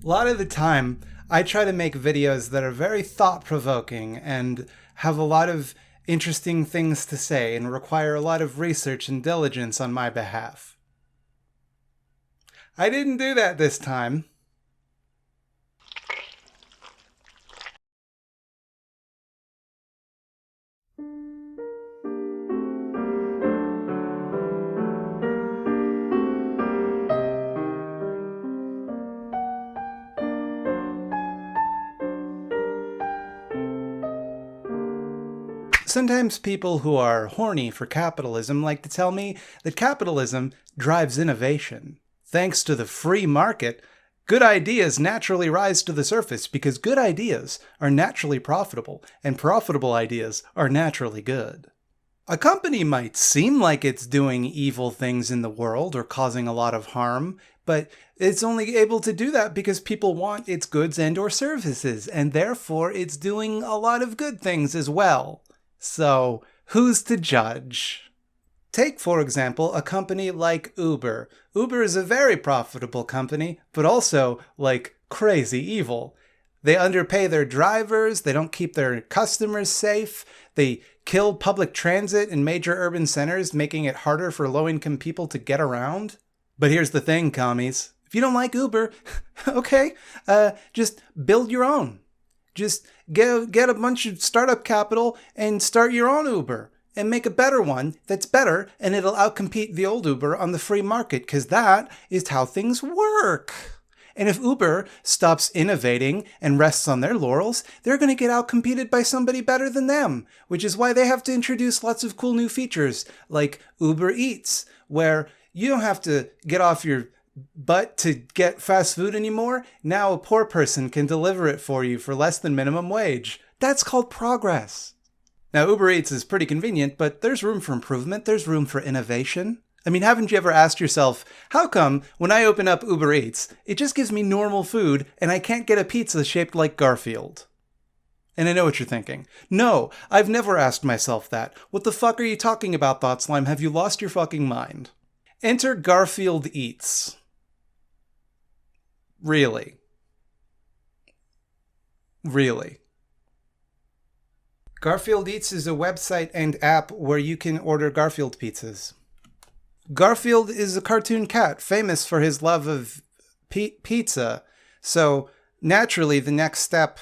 A lot of the time, I try to make videos that are very thought-provoking and have a lot of interesting things to say and require a lot of research and diligence on my behalf. I didn't do that this time. Sometimes people who are horny for capitalism like to tell me that capitalism drives innovation. Thanks to the free market, good ideas naturally rise to the surface because good ideas are naturally profitable, and profitable ideas are naturally good. A company might seem like it's doing evil things in the world or causing a lot of harm, but it's only able to do that because people want its goods and or services, and therefore it's doing a lot of good things as well. So, who's to judge? Take, for example, a company like Uber. Uber is a very profitable company, but also, like, crazy evil. They underpay their drivers, they don't keep their customers safe, they kill public transit in major urban centers, making it harder for low-income people to get around. But here's the thing, commies. If you don't like Uber, okay, just build your own. Just get a bunch of startup capital and start your own Uber and make a better one that's better, and it'll outcompete the old Uber on the free market, because that is how things work. And if Uber stops innovating and rests on their laurels, they're going to get outcompeted by somebody better than them, which is why they have to introduce lots of cool new features like Uber Eats, where you don't have to get off your butt to get fast food anymore. Now a poor person can deliver it for you for less than minimum wage. That's called progress. Now Uber Eats is pretty convenient, but there's room for improvement. There's room for innovation. I mean, haven't you ever asked yourself, how come when I open up Uber Eats, it just gives me normal food and I can't get a pizza shaped like Garfield? And I know what you're thinking. No, I've never asked myself that. What the fuck are you talking about, Thought Slime? Have you lost your fucking mind? Enter GarfieldEats. Really? Really? GarfieldEats is a website and app where you can order Garfield pizzas. Garfield is a cartoon cat famous for his love of pizza, so naturally the next step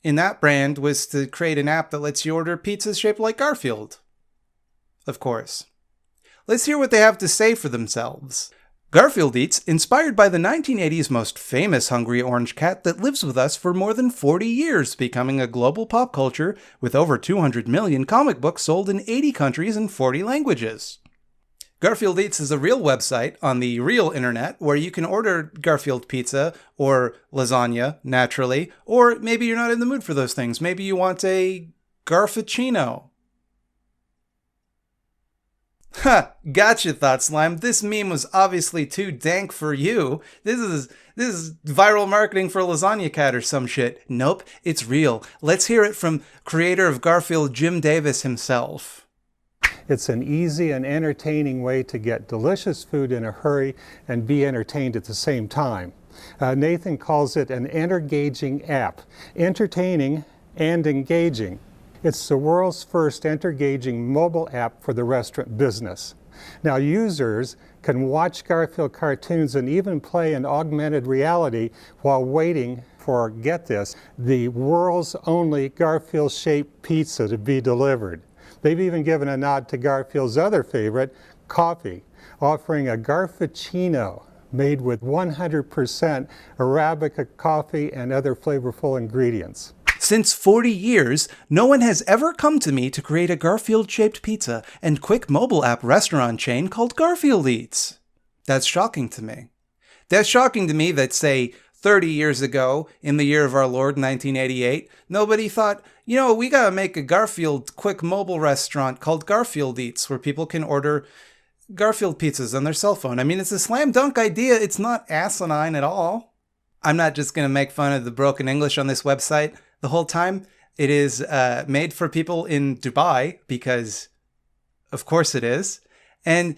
in that brand was to create an app that lets you order pizzas shaped like Garfield. Of course. Let's hear what they have to say for themselves. GarfieldEats, inspired by the 1980s most famous hungry orange cat that lives with us for more than 40 years, becoming a global pop culture with over 200 million comic books sold in 80 countries and 40 languages. GarfieldEats is a real website on the real internet where you can order Garfield pizza or lasagna, naturally, or maybe you're not in the mood for those things. Maybe you want a Garfuccino. Ha! Gotcha, Thought Slime. This meme was obviously too dank for you. This is viral marketing for Lasagna Cat or some shit. Nope, it's real. Let's hear it from creator of Garfield, Jim Davis himself. It's an easy and entertaining way to get delicious food in a hurry and be entertained at the same time. Nathan calls it an Entergaging app. Entertaining and engaging. It's the world's first Entergaging mobile app for the restaurant business. Now users can watch Garfield cartoons and even play in augmented reality while waiting for, get this, the world's only Garfield-shaped pizza to be delivered. They've even given a nod to Garfield's other favorite, coffee, offering a Garfuccino made with 100% Arabica coffee and other flavorful ingredients. Since 40 years, no one has ever come to me to create a Garfield-shaped pizza and quick mobile app restaurant chain called GarfieldEats. That's shocking to me. That's shocking to me that, say, 30 years ago, in the year of our Lord, 1988, nobody thought, you know, we gotta make a Garfield quick mobile restaurant called GarfieldEats where people can order Garfield pizzas on their cell phone. I mean, it's a slam dunk idea. It's not asinine at all. I'm not just gonna make fun of the broken English on this website the whole time. It is made for people in Dubai because, of course it is. And,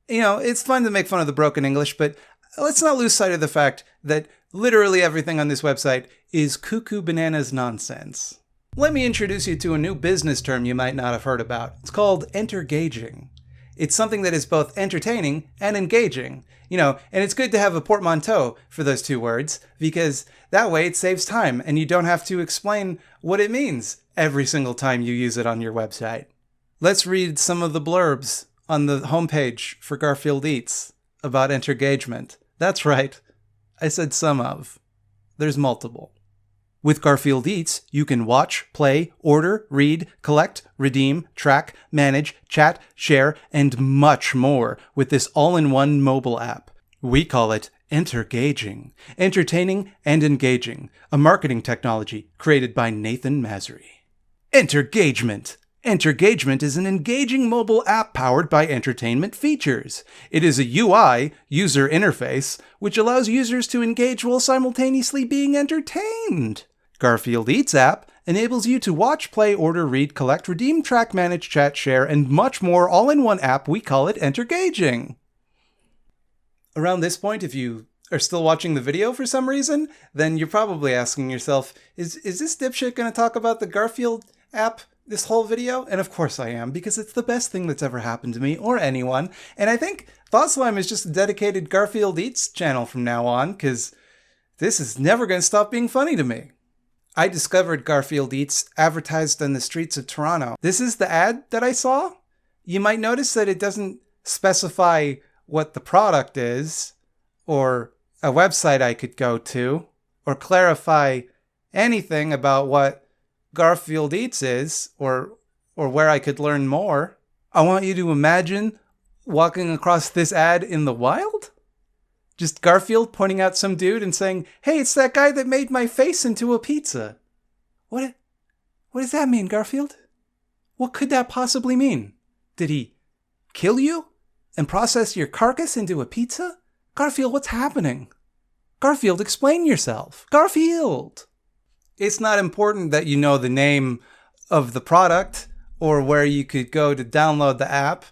you know, it's fun to make fun of the broken English, but let's not lose sight of the fact that literally everything on this website is cuckoo bananas nonsense. Let me introduce you to a new business term you might not have heard about. It's called Entergaging. It's something that is both entertaining and engaging. And it's good to have a portmanteau for those two words, because that way it saves time and you don't have to explain what it means every single time you use it on your website. Let's read some of the blurbs on the homepage for Garfield Eats about Entergagement. That's right, I said some of. There's multiple. With Garfield Eats, you can watch, play, order, read, collect, redeem, track, manage, chat, share, and much more with this all-in-one mobile app. We call it Entergaging, entertaining and engaging, a marketing technology created by Nathan Masry. Entergagement. Entergagement is an engaging mobile app powered by entertainment features. It is a UI, user interface, which allows users to engage while simultaneously being entertained. Garfield Eats app enables you to watch, play, order, read, collect, redeem, track, manage, chat, share, and much more all in one app. We call it Entergaging. Around this point, if you are still watching the video for some reason, then you're probably asking yourself, is this dipshit going to talk about the Garfield app this whole video? And of course I am, because it's the best thing that's ever happened to me or anyone. And I think Thought Slime is just a dedicated Garfield Eats channel from now on, because this is never going to stop being funny to me. I discovered Garfield Eats advertised on the streets of Toronto. This is the ad that I saw. You might notice that it doesn't specify what the product is, or a website I could go to, or clarify anything about what Garfield Eats is, or where I could learn more. I want you to imagine walking across this ad in the wild. Just Garfield pointing out some dude and saying, "Hey, it's that guy that made my face into a pizza." What does that mean, Garfield? What could that possibly mean? Did he kill you and process your carcass into a pizza? Garfield, what's happening? Garfield, explain yourself. Garfield! It's not important that you know the name of the product or where you could go to download the app.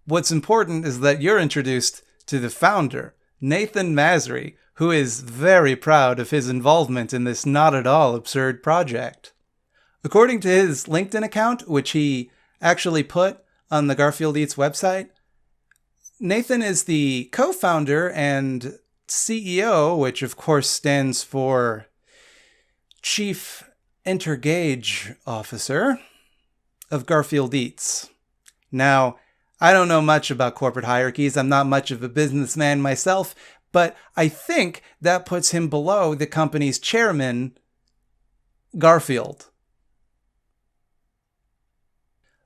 What's important is that you're introduced to the founder, Nathan Masry, who is very proud of his involvement in this not at all absurd project. According to his LinkedIn account, which he actually put on the Garfield Eats website, Nathan is the co-founder and CEO, which of course stands for Chief Entergage Officer, of Garfield Eats. Now, I don't know much about corporate hierarchies. I'm not much of a businessman myself, but I think that puts him below the company's chairman, Garfield.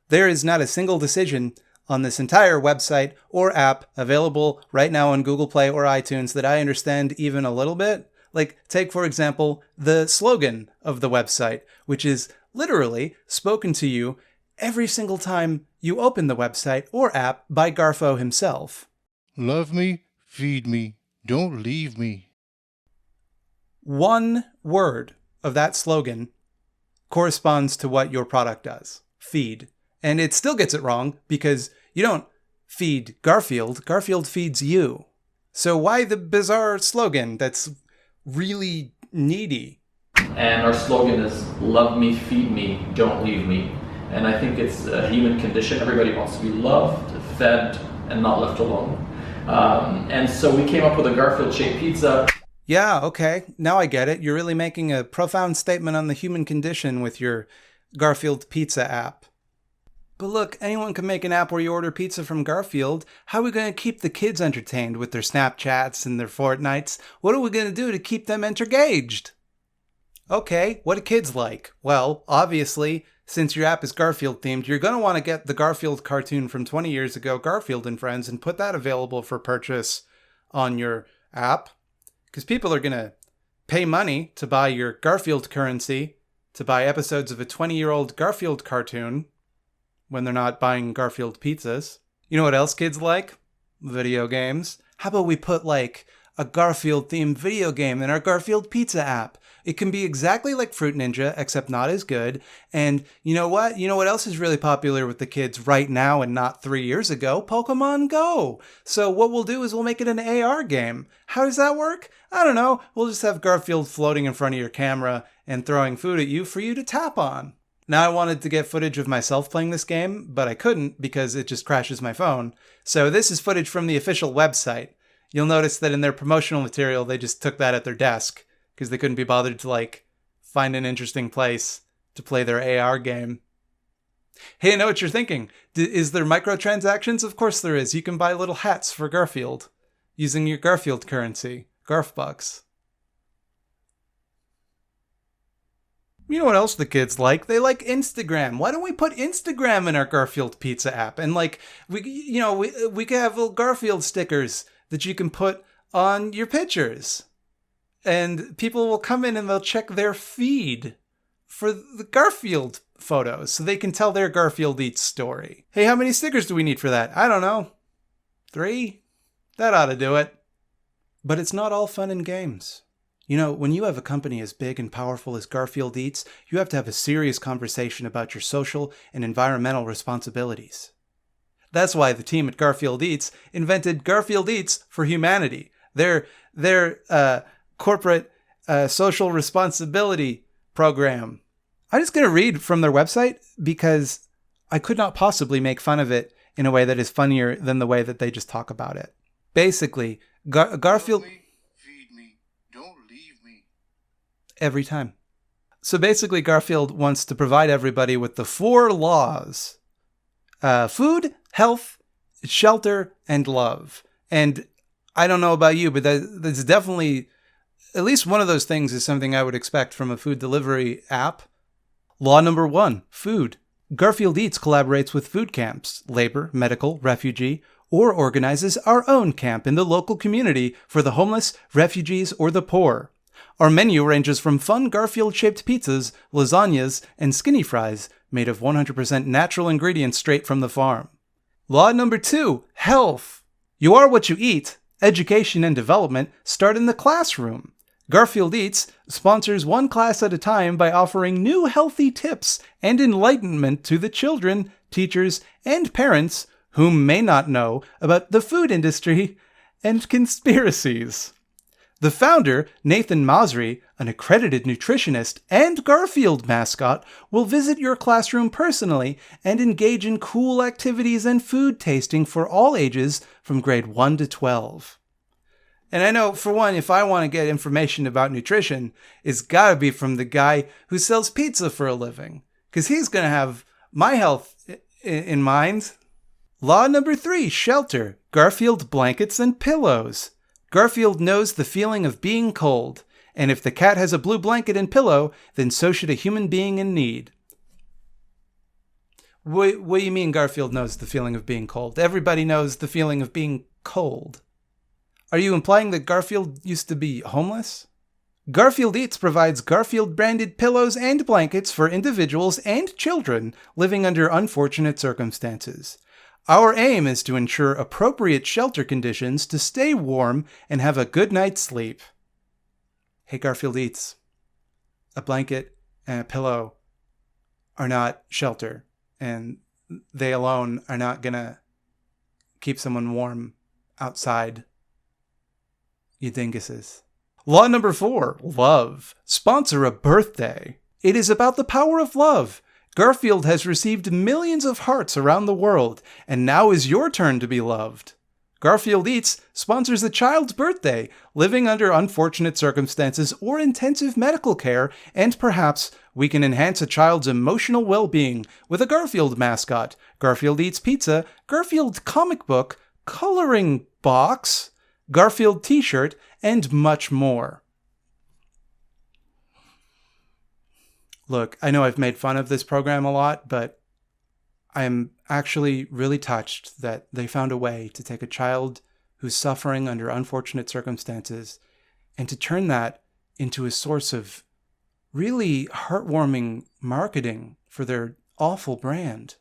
There is not a single decision on this entire website or app available right now on Google Play or iTunes that I understand even a little bit. Like, take, for example, the slogan of the website, which is literally spoken to you every single time you open the website or app by Garfo himself. Love me, feed me, don't leave me. One word of that slogan corresponds to what your product does. Feed. And it still gets it wrong because you don't feed Garfield. Garfield feeds you. So why the bizarre slogan that's really needy? And our slogan is, love me, feed me, don't leave me. And I think it's a human condition. Everybody wants to be loved, fed, and not left alone. And so we came up with a Garfield-shaped pizza. Yeah, okay. Now I get it. You're really making a profound statement on the human condition with your Garfield pizza app. But look, anyone can make an app where you order pizza from Garfield. How are we going to keep the kids entertained with their Snapchats and their Fortnites? What are we going to do to keep them engaged? Okay, what do kids like? Well, obviously, since your app is Garfield themed, you're going to want to get the Garfield cartoon from 20 years ago, Garfield and Friends, and put that available for purchase on your app. Because people are going to pay money to buy your Garfield currency, to buy episodes of a 20-year-old Garfield cartoon when they're not buying Garfield pizzas. You know what else kids like? Video games. How about we put like a Garfield themed video game in our Garfield pizza app? It can be exactly like Fruit Ninja, except not as good. And you know what? You know what else is really popular with the kids right now and not 3 years ago? Pokemon Go. So what we'll do is we'll make it an AR game. How does that work? I don't know. We'll just have Garfield floating in front of your camera and throwing food at you for you to tap on. Now, I wanted to get footage of myself playing this game, but I couldn't because it just crashes my phone. So this is footage from the official website. You'll notice that in their promotional material, they just took that at their desk because they couldn't be bothered to, find an interesting place to play their AR game. Hey, I know what you're thinking. Is there microtransactions? Of course there is. You can buy little hats for Garfield using your Garfield currency, Garfbucks. You know what else the kids like? They like Instagram. Why don't we put Instagram in our Garfield pizza app? And we could have little Garfield stickers that you can put on your pictures. And people will come in and they'll check their feed for the Garfield photos so they can tell their GarfieldEats story. Hey, how many stickers do we need for that? I don't know. 3? That ought to do it. But it's not all fun and games. You know, when you have a company as big and powerful as GarfieldEats, you have to have a serious conversation about your social and environmental responsibilities. That's why the team at GarfieldEats invented GarfieldEats for Humanity, their corporate social responsibility program. I'm just going to read from their website because I could not possibly make fun of it in a way that is funnier than the way that they just talk about it. Basically, Garfield... Every time. So basically, Garfield wants to provide everybody with the 4 laws. Food, health, shelter, and love. And I don't know about you, but that's definitely, at least one of those things is something I would expect from a food delivery app. Law number 1, food. GarfieldEats collaborates with food camps, labor, medical, refugee, or organizes our own camp in the local community for the homeless, refugees, or the poor. Our menu ranges from fun Garfield-shaped pizzas, lasagnas, and skinny fries made of 100% natural ingredients straight from the farm. Law number 2, health. You are what you eat. Education and development start in the classroom. GarfieldEats sponsors one class at a time by offering new healthy tips and enlightenment to the children, teachers, and parents who may not know about the food industry and conspiracies. The founder, Nathan Masri, an accredited nutritionist and Garfield mascot, will visit your classroom personally and engage in cool activities and food tasting for all ages from grade 1 to 12. And I know, for one, if I want to get information about nutrition, it's got to be from the guy who sells pizza for a living, because he's going to have my health in mind. Law number 3, shelter. Garfield blankets and pillows. Garfield knows the feeling of being cold, and if the cat has a blue blanket and pillow, then so should a human being in need. What do you mean Garfield knows the feeling of being cold? Everybody knows the feeling of being cold. Are you implying that Garfield used to be homeless? GarfieldEats provides Garfield-branded pillows and blankets for individuals and children living under unfortunate circumstances. Our aim is to ensure appropriate shelter conditions to stay warm and have a good night's sleep. Hey, GarfieldEats, a blanket and a pillow are not shelter, and they alone are not gonna keep someone warm outside. You dinguses. Law number 4, love. Sponsor a birthday. It is about the power of love. Garfield has received millions of hearts around the world, and now is your turn to be loved. GarfieldEats sponsors a child's birthday, living under unfortunate circumstances or intensive medical care, and perhaps we can enhance a child's emotional well-being with a Garfield mascot, GarfieldEats pizza, Garfield comic book, coloring box, Garfield t-shirt, and much more. Look, I know I've made fun of this program a lot, but I'm actually really touched that they found a way to take a child who's suffering under unfortunate circumstances and to turn that into a source of really heartwarming marketing for their awful brand.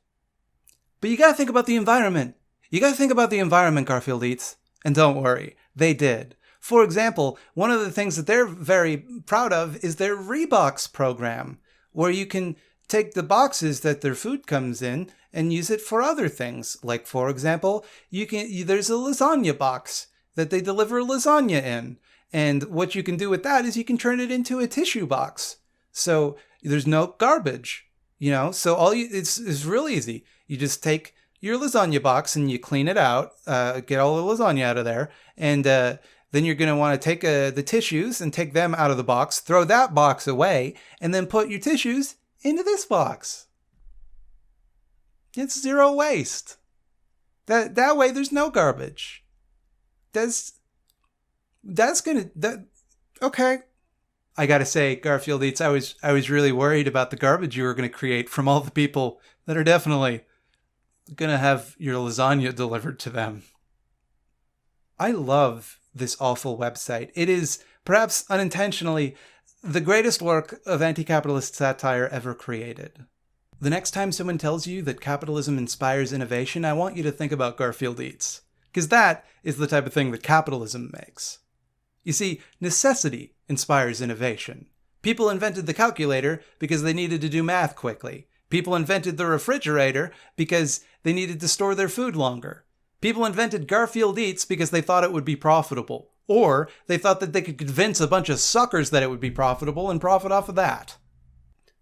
But you gotta think about the environment. You gotta think about the environment, GarfieldEats. And don't worry, they did. For example, one of the things that they're very proud of is their Rebox program, where you can take the boxes that their food comes in and use it for other things. Like, for example, there's a lasagna box that they deliver lasagna in. And what you can do with that is you can turn it into a tissue box. So there's no garbage, so it's real easy. You just take your lasagna box and you clean it out, get all the lasagna out of there. And then you're going to want to take the tissues and take them out of the box, throw that box away, and then put your tissues into this box. It's zero waste. That way there's no garbage. Okay. I gotta say, GarfieldEats, I was really worried about the garbage you were gonna create from all the people that are definitely gonna have your lasagna delivered to them. I love this awful website. It is, perhaps unintentionally, the greatest work of anti-capitalist satire ever created. The next time someone tells you that capitalism inspires innovation, I want you to think about GarfieldEats, because that is the type of thing that capitalism makes. You see, necessity inspires innovation. People invented the calculator because they needed to do math quickly. People invented the refrigerator because they needed to store their food longer. People invented GarfieldEats because they thought it would be profitable. Or they thought that they could convince a bunch of suckers that it would be profitable and profit off of that.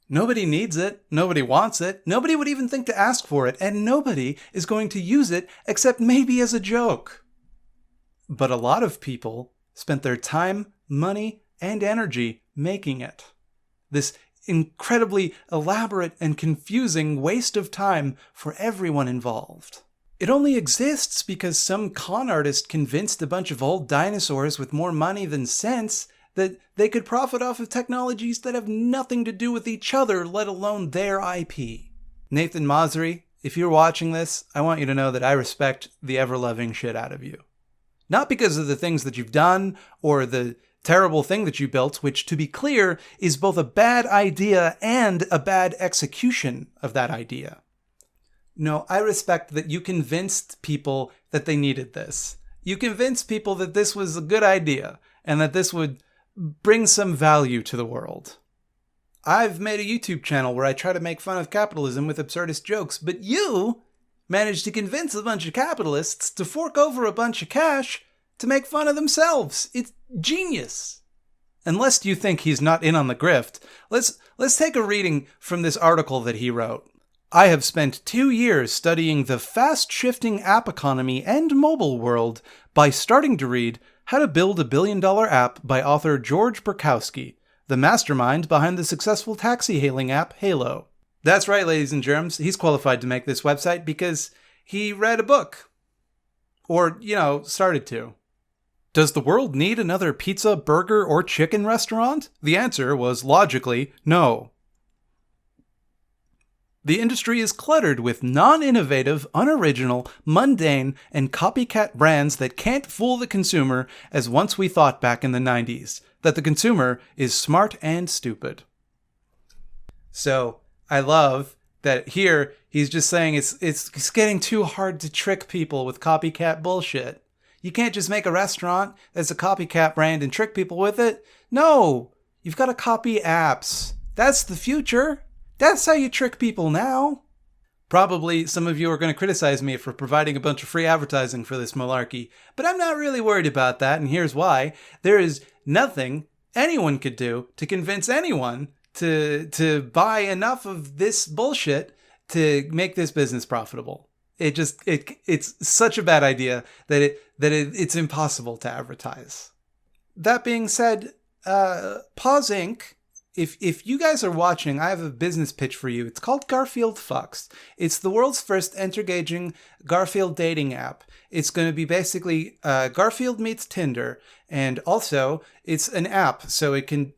Nobody needs it. Nobody wants it. Nobody would even think to ask for it. And nobody is going to use it except maybe as a joke. But a lot of people spent their time, money, and energy making it. This incredibly elaborate and confusing waste of time for everyone involved. It only exists because some con artist convinced a bunch of old dinosaurs with more money than sense that they could profit off of technologies that have nothing to do with each other, let alone their IP. Nathan Masri, if you're watching this, I want you to know that I respect the ever-loving shit out of you. Not because of the things that you've done or the terrible thing that you built, which, to be clear, is both a bad idea and a bad execution of that idea. No, I respect that you convinced people that they needed this. You convinced people that this was a good idea and that this would bring some value to the world. I've made a YouTube channel where I try to make fun of capitalism with absurdist jokes, but you managed to convince a bunch of capitalists to fork over a bunch of cash to make fun of themselves. It's genius. And lest you think he's not in on the grift, let's take a reading from this article that he wrote. I have spent 2 years studying the fast-shifting app economy and mobile world by starting to read How to Build a Billion-Dollar App by author George Burkowski, the mastermind behind the successful taxi-hailing app Halo. That's right, ladies and germs. He's qualified to make this website because he read a book. Or, started to. Does the world need another pizza, burger, or chicken restaurant? The answer was logically no. The industry is cluttered with non-innovative, unoriginal, mundane, and copycat brands that can't fool the consumer as once we thought back in the 90s, that the consumer is smart and stupid. So, I love that here he's just saying it's getting too hard to trick people with copycat bullshit. You can't just make a restaurant that's a copycat brand and trick people with it. No, you've got to copy apps. That's the future. That's how you trick people now. Probably some of you are going to criticize me for providing a bunch of free advertising for this malarkey, but I'm not really worried about that, and here's why. There is nothing anyone could do to convince anyone to buy enough of this bullshit to make this business profitable. It's such a bad idea that it's impossible to advertise. That being said, Pause Inc., If you guys are watching, I have a business pitch for you. It's called Garfield Fucks. It's the world's first Entergaging Garfield dating app. It's going to be basically Garfield meets Tinder, and also it's an app, so it can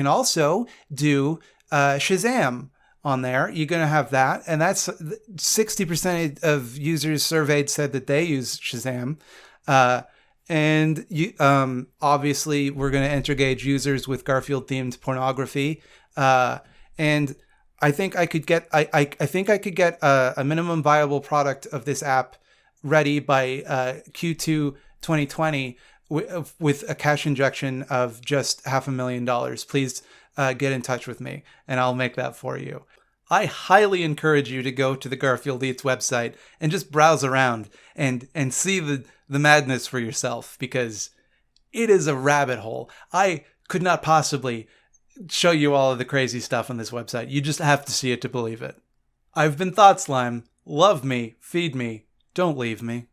also do Shazam on there. You're going to have that, and that's 60% of users surveyed said that they use Shazam. And you, obviously, we're going to Entergage users with Garfield-themed pornography. And I think I could get a minimum viable product of this app ready by Q2 2020 with a cash injection of just $500,000, please get in touch with me and I'll make that for you. I highly encourage you to go to the Garfield Eats website and just browse around and see the madness for yourself, because it is a rabbit hole. I could not possibly show you all of the crazy stuff on this website. You just have to see it to believe it. I've been Thought Slime. Love me, feed me, don't leave me.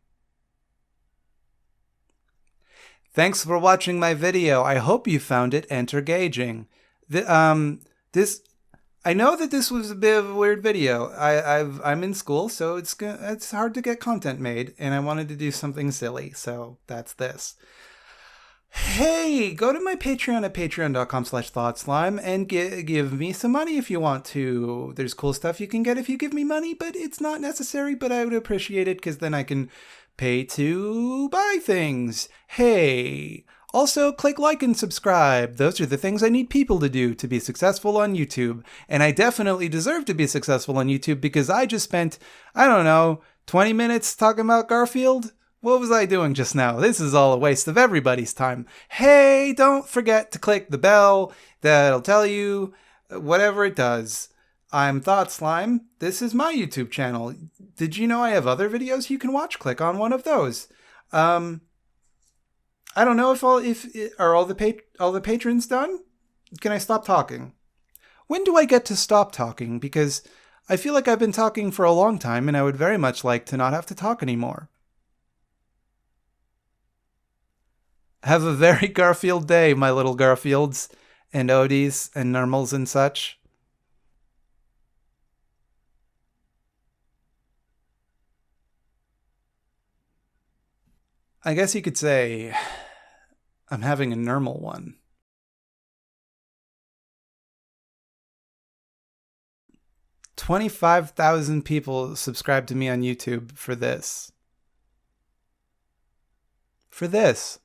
Thanks for watching my video. I hope you found it entergaging. I know that this was a bit of a weird video. I'm in school, so it's hard to get content made, and I wanted to do something silly, so that's this. Hey, go to my Patreon at patreon.com/thoughtslime and give me some money if you want to. There's cool stuff you can get if you give me money, but it's not necessary, but I would appreciate it because then I can pay to buy things. Hey, also click like and subscribe. Those are the things I need people to do to be successful on YouTube. And I definitely deserve to be successful on YouTube because I just spent, 20 minutes talking about Garfield. What was I doing just now? This is all a waste of everybody's time. Hey, don't forget to click the bell. That'll tell you whatever it does. I'm Thought Slime. This is my YouTube channel. Did you know I have other videos you can watch? Click on one of those. I don't know are all the patrons done? Can I stop talking? When do I get to stop talking? Because I feel like I've been talking for a long time and I would very much like to not have to talk anymore. Have a very Garfield day, my little Garfields and Odies and Normals and such. I guess you could say I'm having a normal one. 25,000 people subscribe to me on YouTube for this. For this.